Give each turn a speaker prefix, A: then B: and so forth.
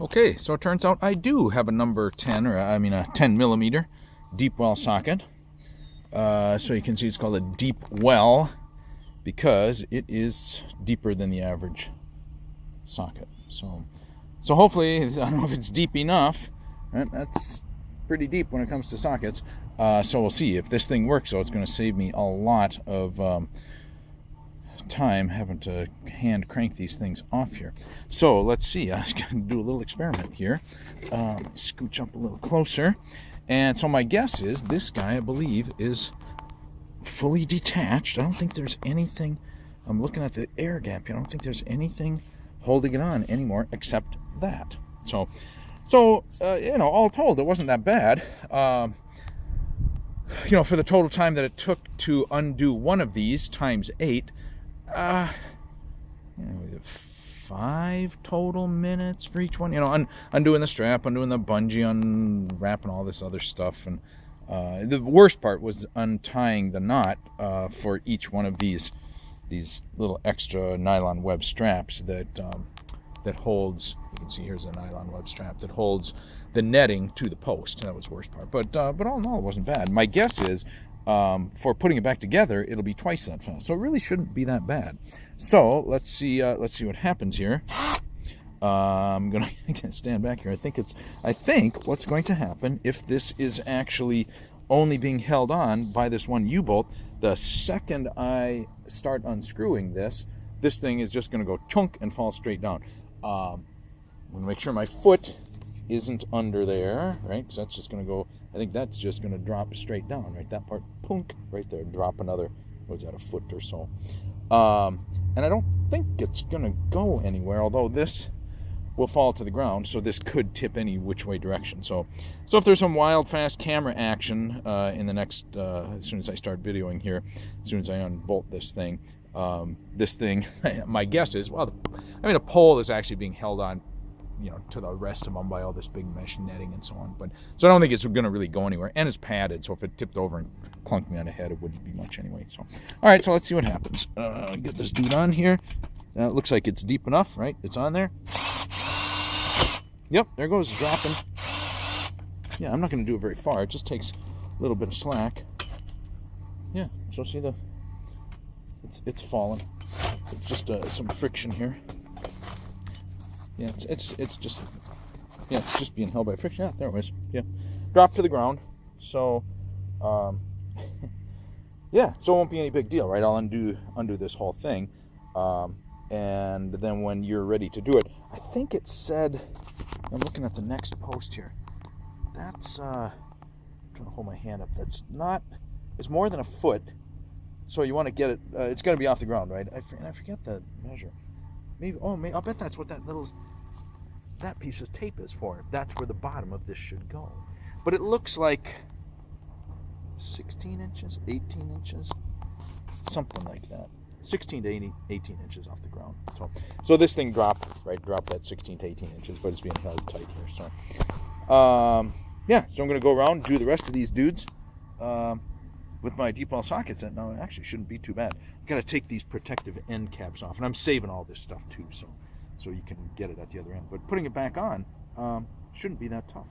A: Okay, so it turns out I do have a number 10, or I mean a 10 millimeter deep well socket. So you can see it's called a deep well because it is deeper than the average socket. So hopefully, I don't know if it's deep enough. Right? That's pretty deep when it comes to sockets. So we'll see if this thing works. So it's going to save me a lot of time having to hand crank these things off here. So let's see. I'm going to do a little experiment here. Scooch up a little closer. And so my guess is this guy, I believe, is fully detached. I don't think there's anything. I'm looking at the air gap here. I don't think there's anything holding it on anymore except that. So all told, it wasn't that bad. For the total time that it took to undo one of these times 8, 5 total minutes for each one. Undoing the strap, undoing the bungee, unwrapping all this other stuff, and the worst part was untying the knot for each one of these little extra nylon web straps that holds. You can see here's a nylon web strap that holds the netting to the post. That was the worst part, but all in all, it wasn't bad. My guess is for putting it back together, it'll be twice that fast. So it really shouldn't be that bad. So let's see what happens here. I'm gonna stand back here. I think what's going to happen, if this is actually only being held on by this one U-bolt, the second I start unscrewing this thing is just going to go chunk and fall straight down. I'm going to make sure my foot isn't under there, right? So that's just going to go, I think that's just going to drop straight down, right? That part, punk, right there, drop another, what is that, a foot or so. And I don't think it's going to go anywhere, although this will fall to the ground, so this could tip any which way direction. So if there's some wild, fast camera action in the next, as soon as I start videoing here, as soon as I unbolt this thing, my guess is, a pole is actually being held on, to the rest of them by all this big mesh netting and so on. So I don't think it's going to really go anywhere, and it's padded, so if it tipped over and clunked me on the head, it wouldn't be much anyway. So, all right, so let's see what happens. Get this dude on here. It looks like it's deep enough, right? It's on there. Yep, there goes dropping. Yeah, I'm not going to do it very far. It just takes a little bit of slack. Yeah, so see it's falling. It's just some friction here. Yeah, it's just being held by friction. Yeah, there it was. Yeah, drop to the ground. So, yeah, so it won't be any big deal, right? I'll undo this whole thing, and then when you're ready to do it, I think it said. I'm looking at the next post here. That's I'm trying to hold my hand up. It's more than a foot. So you want to get it. It's going to be off the ground, right? I forget the measure. Maybe. I'll bet that's what that piece of tape is for. That's where the bottom of this should go. But it looks like 16 inches, 18 inches, something like that. 16 to 18 inches off the ground. So this thing dropped that 16 to 18 inches, but it's being held tight here. So, yeah. So I'm going to go around and do the rest of these dudes with my deep well sockets. That now actually shouldn't be too bad. I've got to take these protective end caps off, and I'm saving all this stuff too, so you can get it at the other end. But putting it back on shouldn't be that tough.